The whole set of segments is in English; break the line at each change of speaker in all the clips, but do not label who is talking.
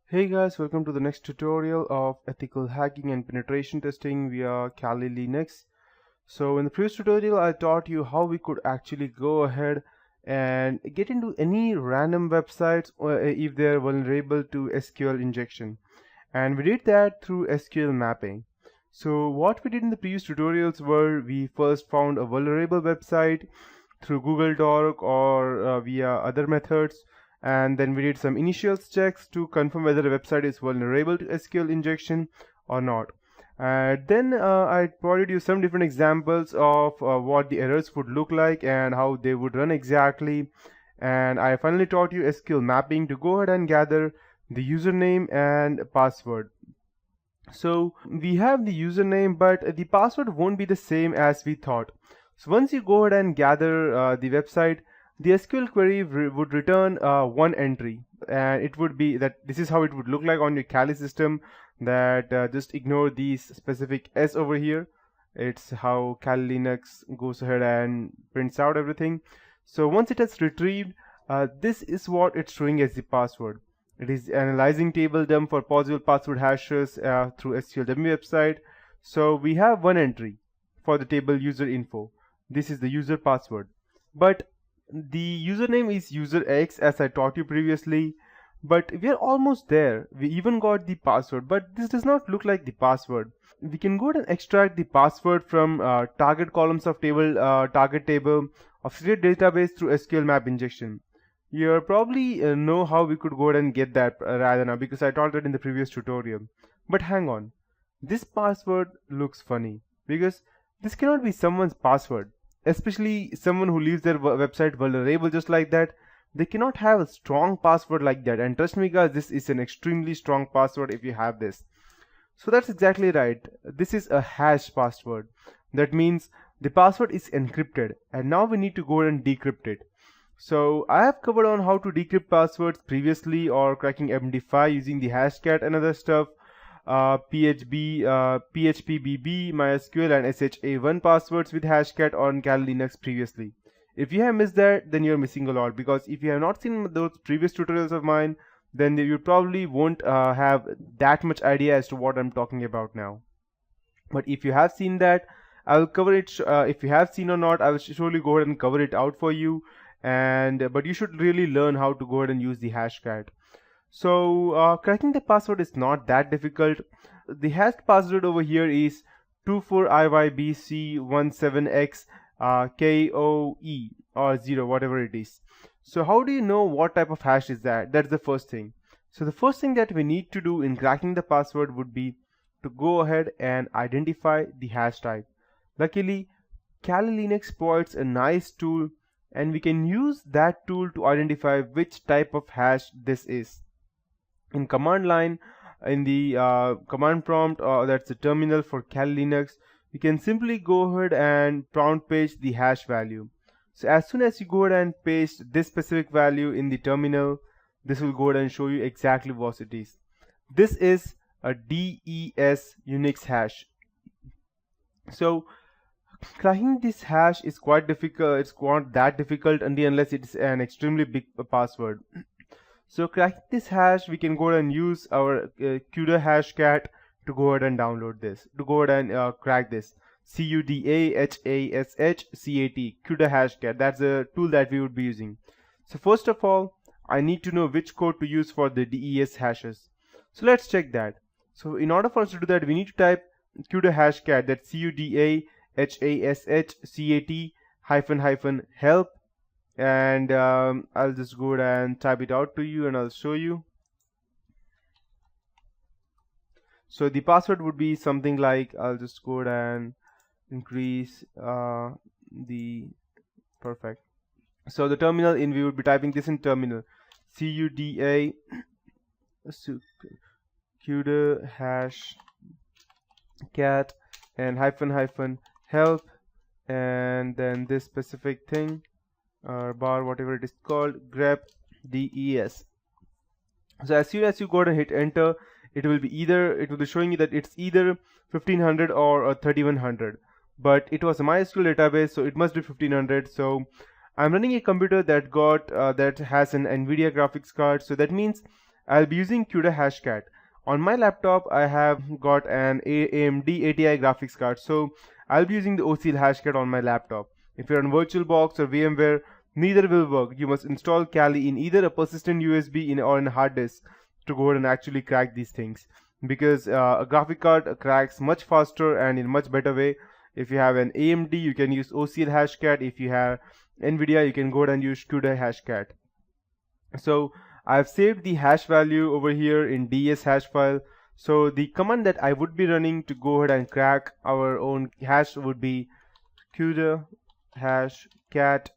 Hey guys, welcome to the next tutorial of ethical hacking and penetration testing via Kali Linux. So in the previous tutorial I taught you how we could actually go ahead and get into any random websites if they are vulnerable to SQL injection. And we did that through SQL mapping. So what we did in the previous tutorials were we first found a vulnerable website through Google Doc or via other methods, and then we did some initial checks to confirm whether the website is vulnerable to SQL injection or not. Then I provided you some different examples of what the errors would look like and how they would run exactly. And I finally taught you SQL mapping to go ahead and gather the username and password. So we have the username, but the password won't be the same as we thought. So once you go ahead and gather the website, the SQL query would return one entry, and it would be that this is how it would look like on your Kali system. That just ignore these specific S over here. It's how Kali Linux goes ahead and prints out everything. So once it has retrieved, this is what it's showing as the password. It is analyzing table dump for possible password hashes through SQLW website. So we have one entry for the table user info. This is the user password, but the username is user X as I taught you previously. But we are almost there. We even got the password, but this does not look like the password. We can go ahead and extract the password from target columns of table target table of secret database through SQL map injection. You probably know how we could go ahead and get that rather now, because I taught that in the previous tutorial. But hang on, this password looks funny because this cannot be someone's password, especially someone who leaves their website vulnerable just like that. They cannot have a strong password like that, and trust me guys, this is an extremely strong password if you have this. So that's exactly right, this is a hash password. That means the password is encrypted, and now we need to go and decrypt it. So I have covered on how to decrypt passwords previously, or cracking MD5 using the hashcat and other stuff, PHP, PHPBB, MySQL and SHA1 passwords with hashcat on Kali Linux previously. If you have missed that, then you're missing a lot, because if you have not seen those previous tutorials of mine, then you probably won't have that much idea as to what I'm talking about now. But if you have seen that, I will cover it. If you have seen or not, I will surely go ahead and cover it out for you. And but you should really learn how to go ahead and use the hashcat. So cracking the password is not that difficult. The hashed password over here is 24IYBC17X KOE or 0, whatever it is. So how do you know what type of hash is that? That's the first thing. So the first thing that we need to do in cracking the password would be to go ahead and identify the hash type. Luckily, Kali Linux provides a nice tool, and we can use that tool to identify which type of hash this is. In command line, in the command prompt, that's the terminal for Kali Linux, you can simply go ahead and prompt paste the hash value. So as soon as you go ahead and paste this specific value in the terminal, this will go ahead and show you exactly what it is. This is a DES Unix hash. So cracking this hash is quite difficult. It's not that difficult unless it's an extremely big password. So cracking this hash, we can go ahead and use our CUDA hashcat to go ahead and download this, to go ahead and crack this. CUDAHASHCAT, CUDA hashcat. That's a tool that we would be using. So first of all, I need to know which code to use for the DES hashes. So let's check that. So in order for us to do that, we need to type CUDA hashcat, that's CUDAHASHCAT -- help, and I'll just go ahead and type it out to you and I'll show you. So the password would be something like, I'll just go ahead and increase the perfect. So the terminal we would be typing this in terminal, CUDA CUDA hash cat and -- help, and then this specific thing or bar, whatever it is called, grep DES. So as soon as you go ahead and hit enter, it will be showing you that it's either 1500 or 3100, but it was a MySQL database, so it must be 1500. So I'm running a computer that has an NVIDIA graphics card, so that means I'll be using CUDA Hashcat. On my laptop, I have got an AMD ATI graphics card, so I'll be using the OCL Hashcat on my laptop. If you're on VirtualBox or VMware, neither will work. You must install Kali in either a persistent USB or in a hard disk to go ahead and actually crack these things, because a graphic card cracks much faster and in a much better way. If you have an AMD, you can use OCL Hashcat. If you have NVIDIA, you can go ahead and use CUDA Hashcat. So I've saved the hash value over here in DS hash file. So the command that I would be running to go ahead and crack our own hash would be CUDA Hashcat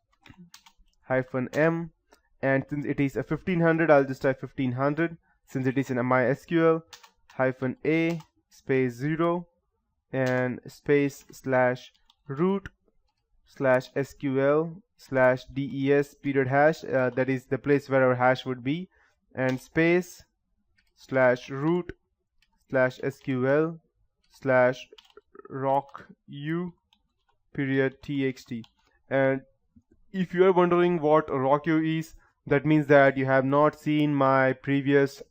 -m, and since it is a 1500, I'll just type 1500. Since it is in MySQL, -a space 0 and space /root /sql /des period hash, that is the place where our hash would be, and space /root /sql /rocku period txt. And if you are wondering what rocku is, that means that you have not seen my previous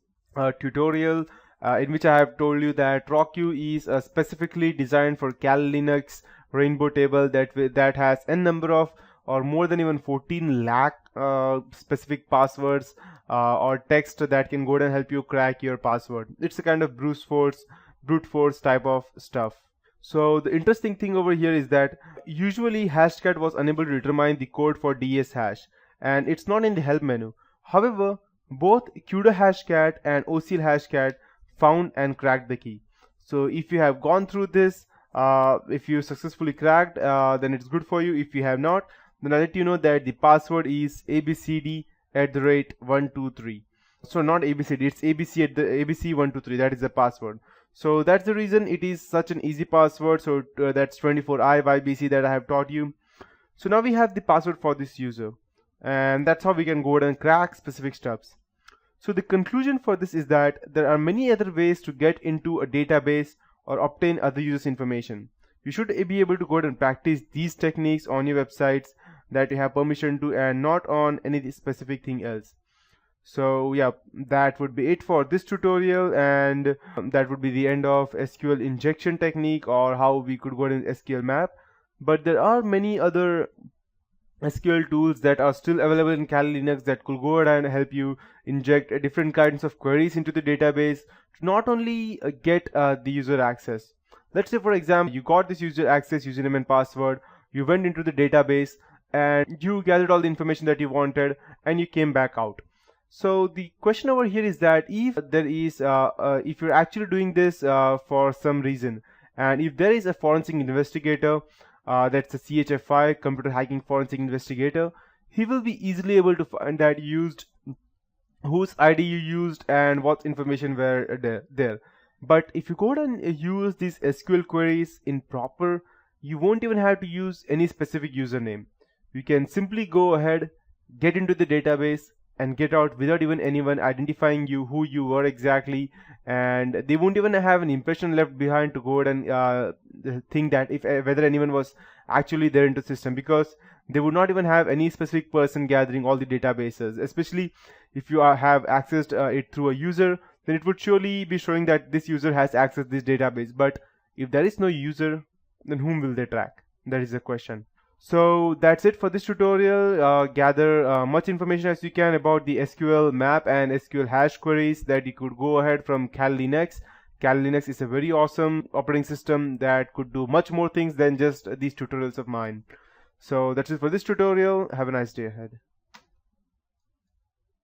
tutorial in which I have told you that rocku is specifically designed for Kali Linux rainbow table that has n number of, or more than even 14 lakh specific passwords or text that can go ahead and help you crack your password. It's a kind of brute force type of stuff. So the interesting thing over here is that usually Hashcat was unable to determine the code for DS hash, and it's not in the help menu. However, both CUDA Hashcat and OCL Hashcat found and cracked the key. So if you have gone through this, if you successfully cracked, then it's good for you. If you have not, then I'll let you know that the password is abcd@123. So not ABCD, it's ABC123. That is the password. So that's the reason it is such an easy password. So that's 24IYBC that I have taught you. So now we have the password for this user, and that's how we can go ahead and crack specific stuffs. So the conclusion for this is that there are many other ways to get into a database or obtain other users' information. You should be able to go ahead and practice these techniques on your websites that you have permission to, and not on any specific thing else. So yeah, that would be it for this tutorial, and that would be the end of SQL injection technique, or how we could go ahead and SQL map. But there are many other SQL tools that are still available in Kali Linux that could go ahead and help you inject different kinds of queries into the database to not only get the user access. Let's say, for example, you got this user access username and password, you went into the database and you gathered all the information that you wanted, and you came back out. So the question over here is that if there is if you're actually doing this for some reason, and if there is a forensic investigator, that's a CHFI, computer hacking forensic investigator, he will be easily able to find that used, whose ID you used, and what information were there. But if you go ahead and use these SQL queries in proper, you won't even have to use any specific username. You can simply go ahead, get into the database, and get out without even anyone identifying you, who you were exactly, and they won't even have an impression left behind to go ahead and think that if whether anyone was actually there into the system, because they would not even have any specific person gathering all the databases. Especially if you have accessed it through a user, then it would surely be showing that this user has accessed this database. But if there is no user, then whom will they track? That is the question. So that's it for this tutorial. Gather much information as you can about the SQL map and SQL hash queries that you could go ahead from Kali Linux. Kali Linux is a very awesome operating system that could do much more things than just these tutorials of mine. So that's it for this tutorial. Have a nice day ahead.